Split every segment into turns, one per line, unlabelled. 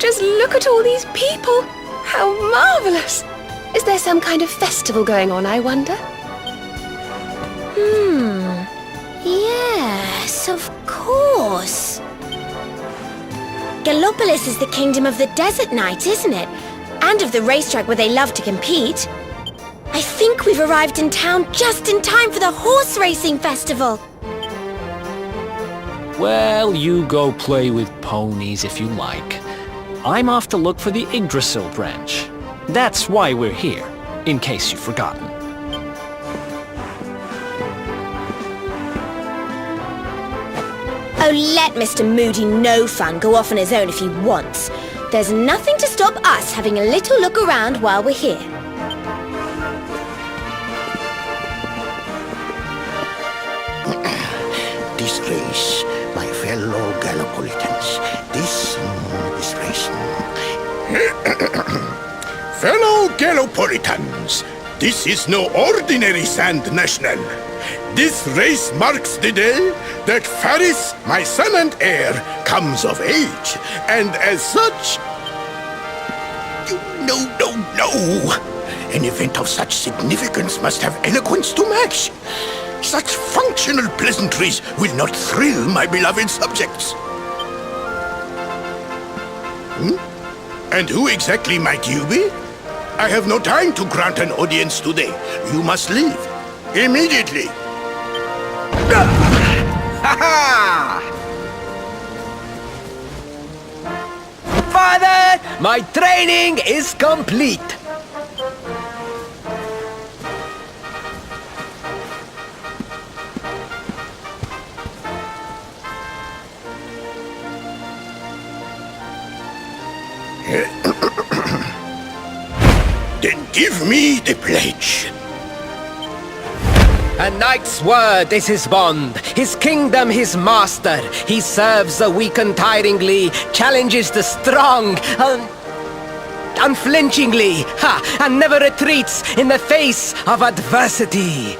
Just look at all these people! How marvellous! Is there some kind of festival going on, I wonder?
Yes, of course. Gallopolis is the kingdom of the desert knight, isn't it? And of the racetrack where they love to compete. I think we've arrived in town just in time for the horse racing festival.
Well, you go play with ponies if you like. I'm off to look for the Yggdrasil branch. That's why we're here, in case you've forgotten.
Oh, let Mr. Moody No Fun go off on his own if he wants. There's nothing to stop us having a little look around while we're here.
This race, my fellow Gallopolitans, this race.
Fellow Gallopolitans, this is no ordinary Sand National. This race marks the day that Faris, my son and heir, comes of age. And as such... No. An event of such significance must have eloquence to match. Such functional pleasantries will not thrill my beloved subjects. And who exactly might you be? I have no time to grant an audience today. You must leave. Immediately.
Father, my training is complete.
Then give me the pledge.
A knight's word is his bond, his kingdom his master. He serves the weak untiringly, challenges the strong unflinchingly, and never retreats in the face of adversity.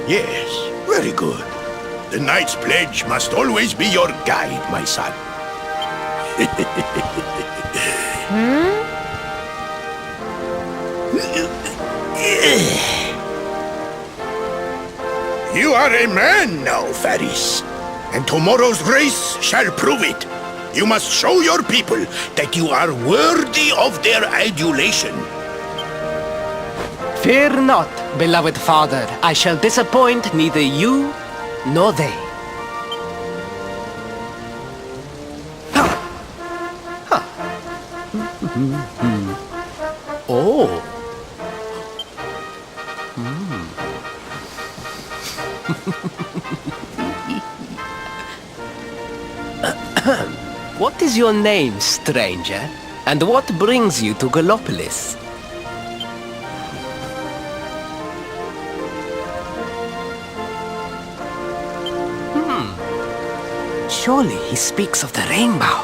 Yes, very good. The knight's pledge must always be your guide, my son. You are a man now, Faris. And tomorrow's race shall prove it. You must show your people that you are worthy of their adulation.
Fear not, beloved father. I shall disappoint neither you nor they. Oh. What is your name, stranger? And what brings you to Gallopolis? Surely he speaks of the rainbow.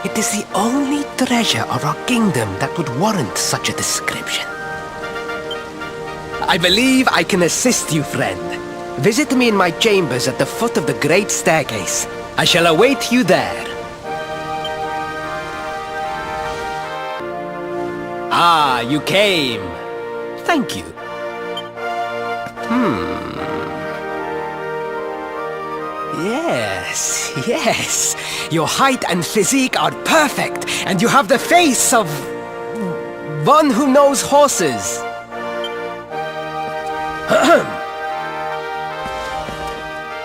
It is the only treasure of our kingdom that would warrant such a description. I believe I can assist you, friend. Visit me in my chambers at the foot of the great staircase. I shall await you there. Ah, you came. Thank you. Yes. Your height and physique are perfect, and you have the face of one who knows horses.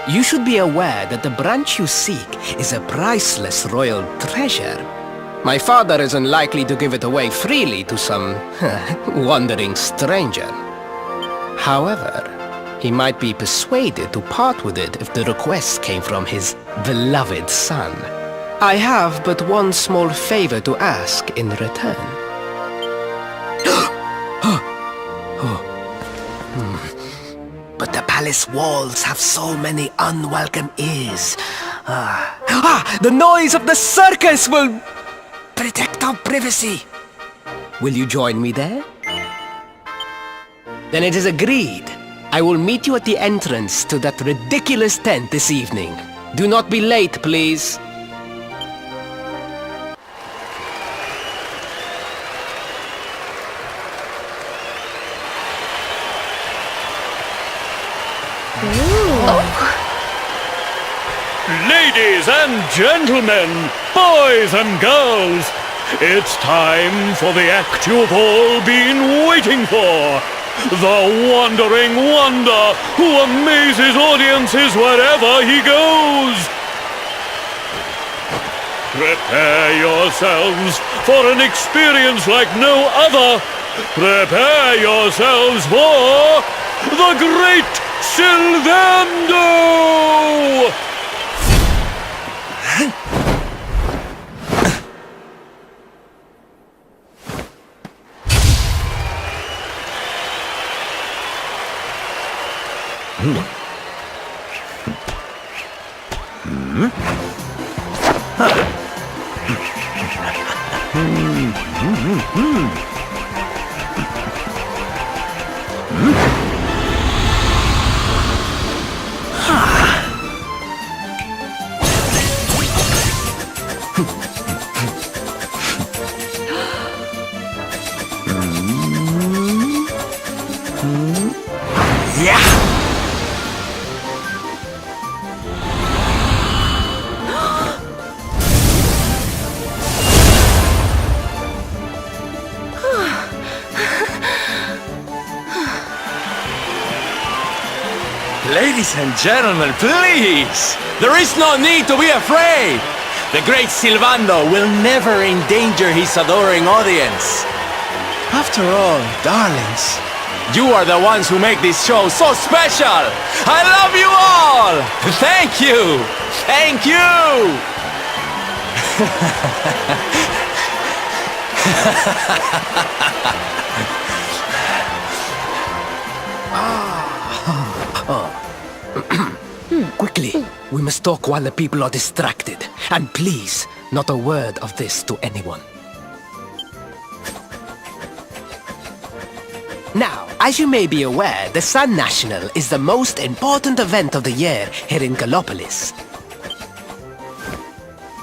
You should be aware that the branch you seek is a priceless royal treasure. My father is unlikely to give it away freely to some wandering stranger. However, he might be persuaded to part with it if the request came from his beloved son. I have but one small favor to ask in return. But the palace walls have so many unwelcome ears. The noise of the circus will protect our privacy. Will you join me there? Then it is agreed. I will meet you at the entrance to that ridiculous tent this evening. Do not be late, please.
Ladies and gentlemen, boys and girls, it's time for the act you've all been waiting for. The Wandering Wonder who amazes audiences wherever he goes. Prepare yourselves for an experience like no other. Prepare yourselves for the Great Sylvando!
Ladies and gentlemen, please! There is no need to be afraid! The great Sylvando will never endanger his adoring audience. After all, darlings, you are the ones who make this show so special! I love you all! Thank you! Thank you!
Quickly, we must talk while the people are distracted. And please, not a word of this to anyone. Now, as you may be aware, the Sun National is the most important event of the year here in Gallopolis.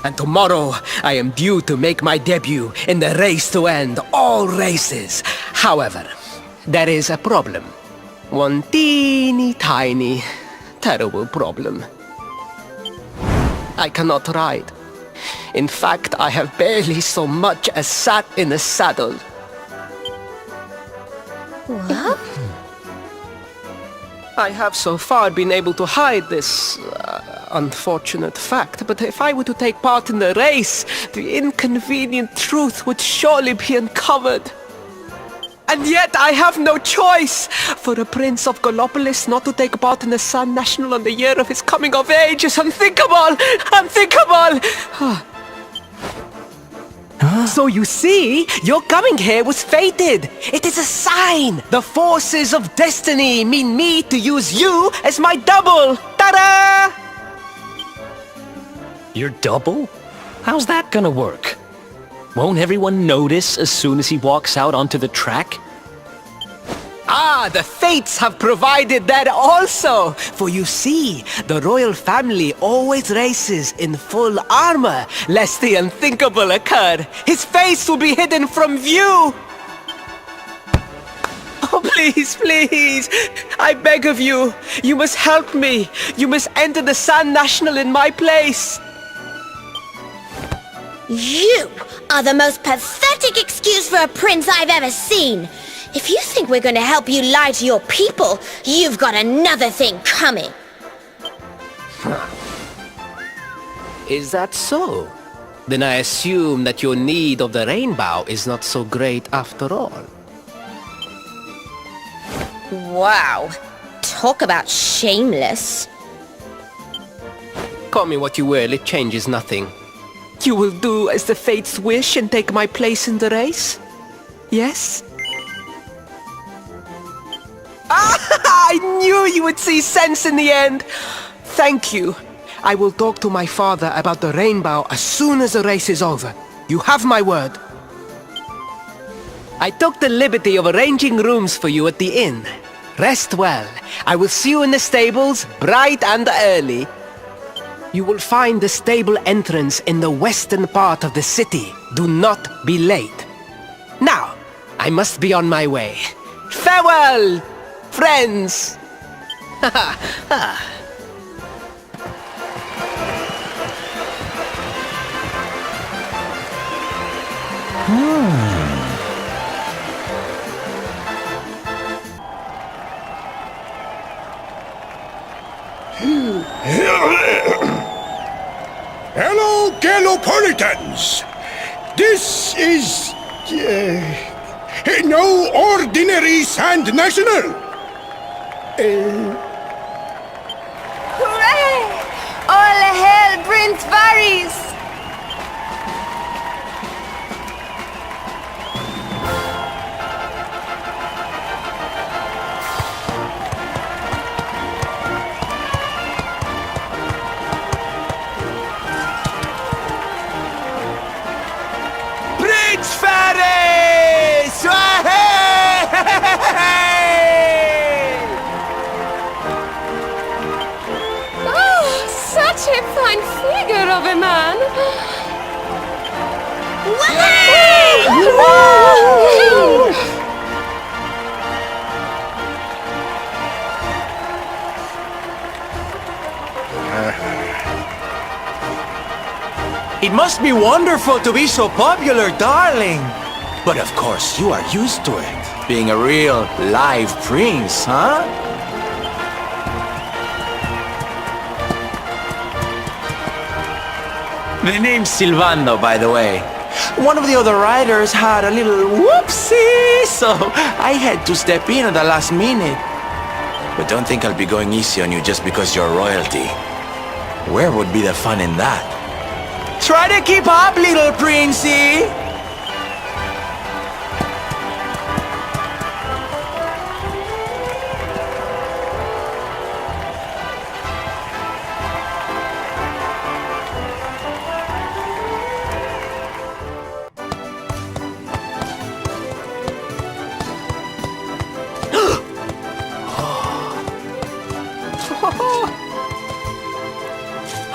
And tomorrow, I am due to make my debut in the race to end all races. However, there is a problem. One teeny tiny, terrible problem. I cannot ride. In fact, I have barely so much as sat in a saddle.
What?
I have so far been able to hide this unfortunate fact, but if I were to take part in the race, the inconvenient truth would surely be uncovered. And yet I have no choice! For a prince of Gallopolis not to take part in the Sun National on the year of his coming of age is unthinkable! Unthinkable! So you see, your coming here was fated! It is a sign! The forces of destiny mean me to use you as my double! Ta-da!
Your double? How's that gonna work? Won't everyone notice as soon as he walks out onto the track?
Ah, the fates have provided that also! For you see, the royal family always races in full armor, lest the unthinkable occur. His face will be hidden from view! Oh, please, please! I beg of you, you must help me! You must enter the Sun National in my place!
You are the most pathetic excuse for a prince I've ever seen. If you think we're going to help you lie to your people, you've got another thing coming.
Is that so? Then I assume that your need of the rainbow is not so great after all.
Wow. Talk about shameless.
Call me what you will, it changes nothing. You will do as the fates wish and take my place in the race? Yes? I knew you would see sense in the end! Thank you. I will talk to my father about the rainbow as soon as the race is over. You have my word. I took the liberty of arranging rooms for you at the inn. Rest well. I will see you in the stables, bright and early. You will find the stable entrance in the western part of the city. Do not be late. Now, I must be on my way. Farewell, friends!
Hello, Galopolitans! This is... no ordinary Sand National!
Hooray! All hail Prince Varys!
Prince Ferris!
Oh, such a fine figure of a man!
It must be wonderful to be so popular, darling. But of course, you are used to it. Being a real live prince, huh? The name's Silvando, by the way. One of the other riders had a little whoopsie, so I had to step in at the last minute. But don't think I'll be going easy on you just because you're royalty. Where would be the fun in that? Try to keep up, little princey!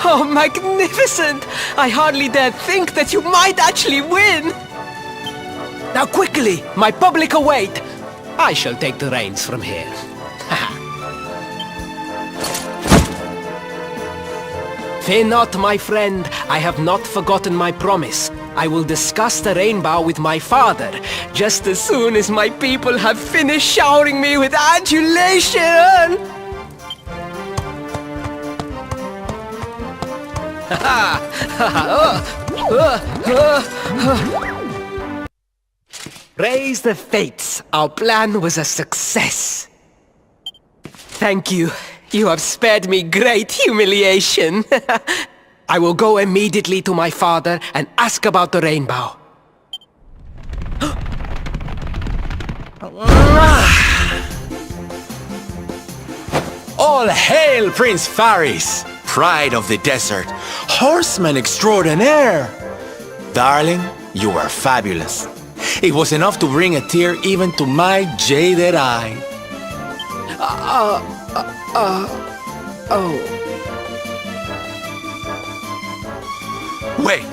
Oh, magnificent! I hardly dare think that you might actually win! Now quickly, my public await! I shall take the reins from here. Fear not, my friend. I have not forgotten my promise. I will discuss the rainbow with my father, just as soon as my people have finished showering me with adulation! Praise the fates, our plan was a success. Thank you. You have spared me great humiliation. I will go immediately to my father and ask about the rainbow.
All hail Prince Faris, pride of the desert, horseman extraordinaire. Darling, you were fabulous. It was enough to bring a tear even to my jaded eye. Wait,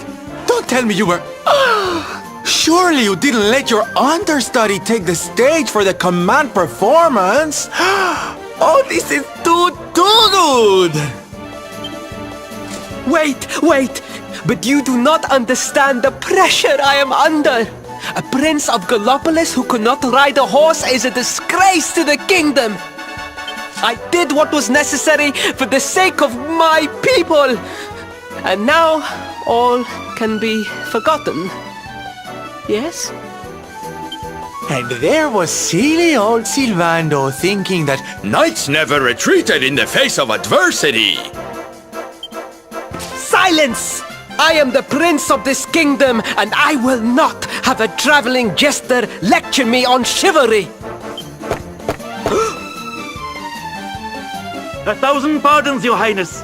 don't tell me you were... Surely you didn't let your understudy take the stage for the command performance? Oh, this is too good!
Wait! But you do not understand the pressure I am under! A prince of Gallopolis who could not ride a horse is a disgrace to the kingdom! I did what was necessary for the sake of my people! And now, all can be forgotten. Yes?
And there was silly old Silvando thinking that knights never retreated in the face of adversity.
Silence! I am the prince of this kingdom, and I will not have a traveling jester lecture me on chivalry!
1,000 pardons, your highness.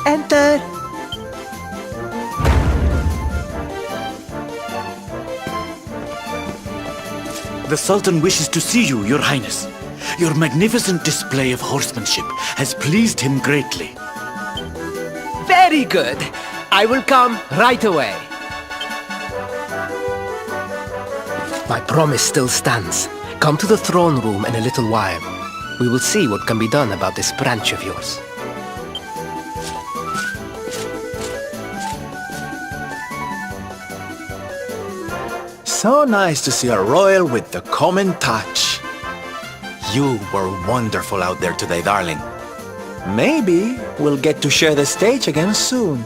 Enter!
The Sultan wishes to see you, your highness. Your magnificent display of horsemanship has pleased him greatly.
Very good. I will come right away. My promise still stands. Come to the throne room in a little while. We will see what can be done about this branch of yours.
So nice to see a royal with the common touch. You were wonderful out there today, darling. Maybe we'll get to share the stage again soon.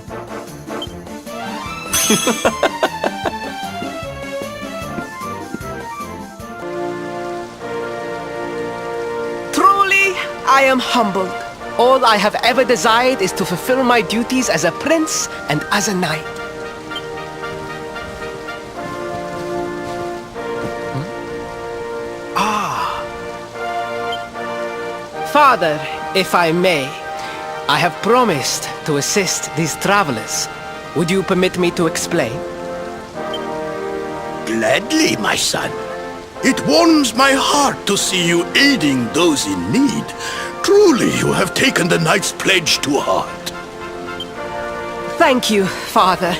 Truly, I am humbled. All I have ever desired is to fulfill my duties as a prince and as a knight. Father, if I may, I have promised to assist these travelers. Would you permit me to explain?
Gladly, my son. It warms my heart to see you aiding those in need. Truly, you have taken the knight's pledge to heart.
Thank you, Father.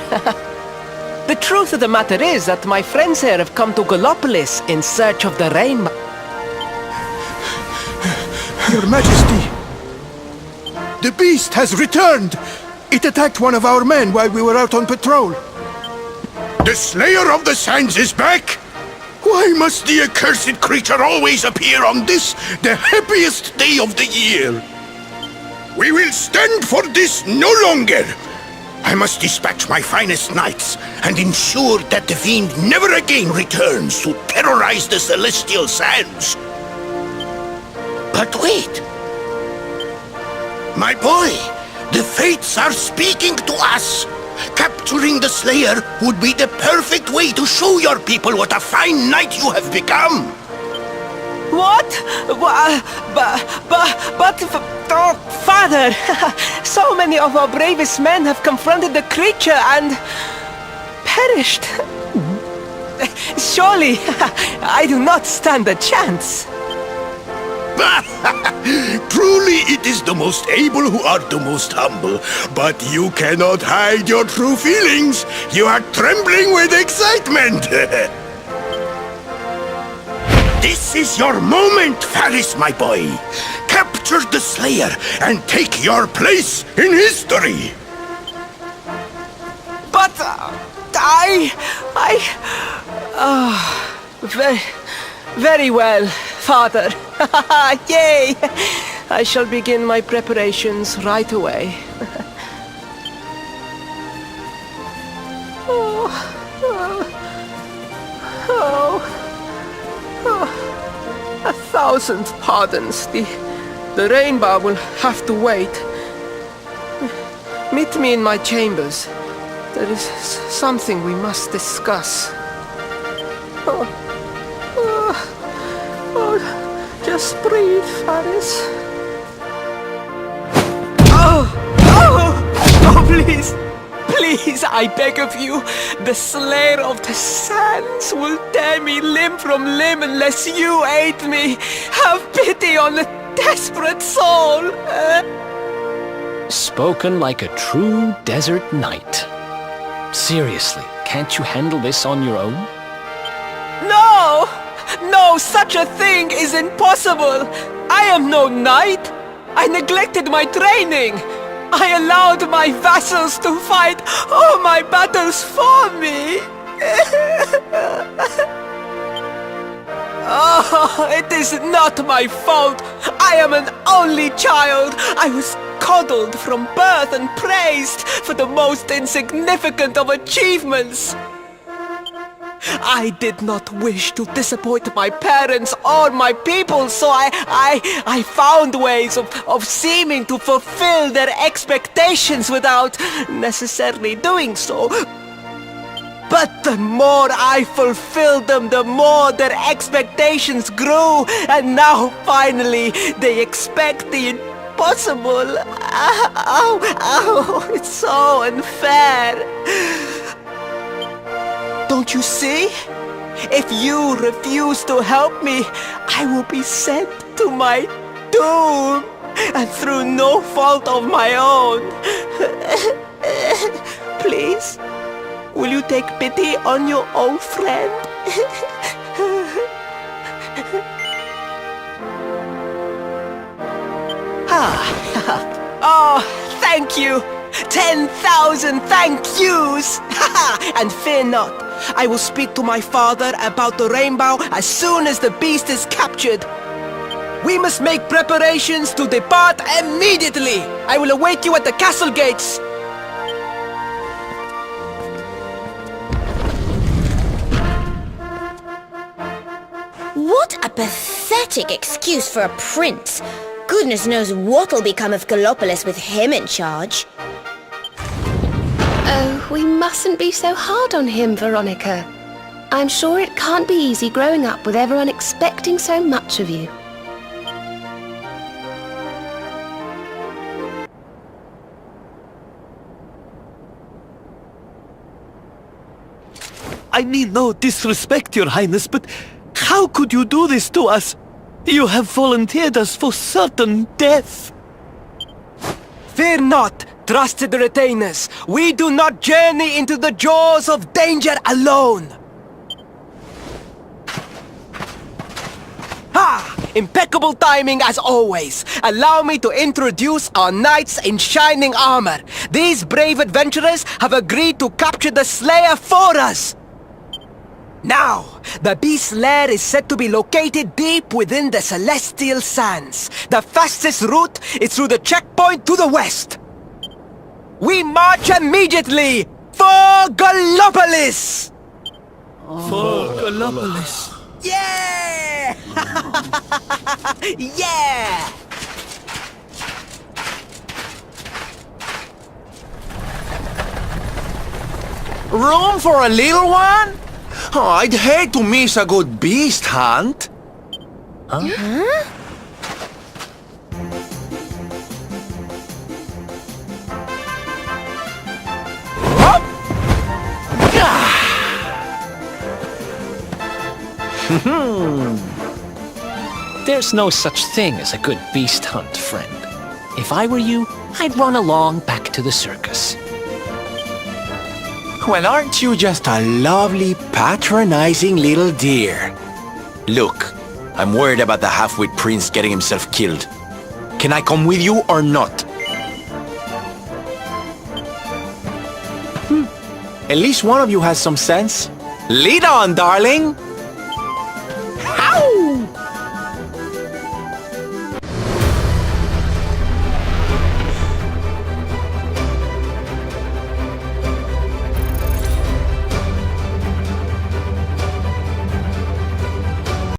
The truth of the matter is that my friends here have come to Gallopolis in search of the rainbow.
Your Majesty, the beast has returned. It attacked one of our men while we were out on patrol. The Slayer of the Sands is back? Why must the accursed creature always appear on this, the happiest day of the year? We will stand for this no longer. I must dispatch my finest knights and ensure that the fiend never again returns to terrorize the celestial sands. But wait! My boy, the fates are speaking to us. Capturing the Slayer would be the perfect way to show your people what a fine knight you have become.
What? Oh, Father! So many of our bravest men have confronted the creature and perished. Surely, I do not stand a chance.
Truly, it is the most able who are the most humble. But you cannot hide your true feelings. You are trembling with excitement. This is your moment, Faris, my boy. Capture the Slayer and take your place in history.
But very well, Father. Yay! I shall begin my preparations right away. A thousand pardons. The rainbow will have to wait. Meet me in my chambers. There is something we must discuss. Just breathe, Faris. Oh, please. Please, I beg of you. The Slayer of the Sands will tear me limb from limb unless you aid me. Have pity on the desperate soul.
Spoken like a true desert knight. Seriously, can't you handle this on your own?
No! No, such a thing is impossible! I am no knight! I neglected my training! I allowed my vassals to fight all my battles for me! Oh, it is not my fault! I am an only child! I was coddled from birth and praised for the most insignificant of achievements! I did not wish to disappoint my parents or my people, so I found ways of seeming to fulfill their expectations without necessarily doing so. But the more I fulfilled them, the more their expectations grew, and now finally they expect the impossible. Oh, it's so unfair. Don't you see? If you refuse to help me, I will be sent to my doom, and through no fault of my own. Please, will you take pity on your old friend? Oh, thank you! 10,000 thank yous! And fear not, I will speak to my father about the rainbow as soon as the beast is captured. We must make preparations to depart immediately! I will await you at the castle gates!
What a pathetic excuse for a prince. Goodness knows what'll become of Gallopolis with him in charge.
Oh, we mustn't be so hard on him, Veronica. I'm sure it can't be easy growing up with everyone expecting so much of you.
I mean no disrespect, Your Highness, but how could you do this to us? You have volunteered us for certain death.
Fear not, trusted retainers. We do not journey into the jaws of danger alone. Ha! Impeccable timing as always. Allow me to introduce our knights in shining armor. These brave adventurers have agreed to capture the Slayer for us. Now, the beast's lair is said to be located deep within the Celestial Sands. The fastest route is through the checkpoint to the west. We march immediately for Gallopolis!
For Gallopolis.
Yeah! Yeah!
Room for a little one? Oh, I'd hate to miss a good beast hunt.
There's no such thing as a good beast hunt, friend. If I were you, I'd run along back to the circus.
Well, aren't you just a lovely, patronizing little dear? Look, I'm worried about the half-wit prince getting himself killed. Can I come with you or not? At least one of you has some sense. Lead on, darling!